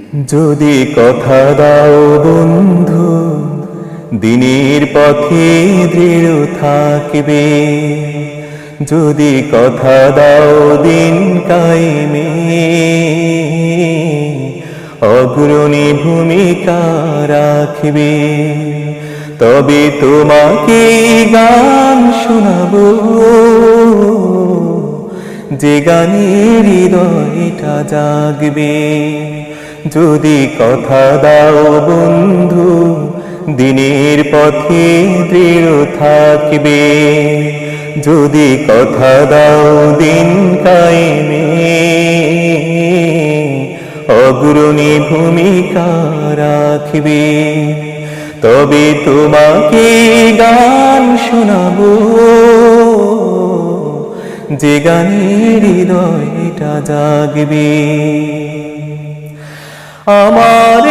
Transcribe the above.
যদি কথা দাও বন্ধু, দিনের পথে দৃঢ় থাকবে। যদি কথা দাও দিন কায়েমে, অগ্রণী ভূমিকা রাখবে। তবে তোমাকে গান শোনাবো, যে গানের হৃদয়টা জাগবে। যদি কথা দাও বন্ধু, দিনের পথে দৃঢ় থাকবে। যদি কথা দাও দিন কায়েমে, অগ্রণী ভূমিকা রাখবে। তবে তোমাকে গান শোনাবো, যে গানের হৃদয়টা জাগবে। আমার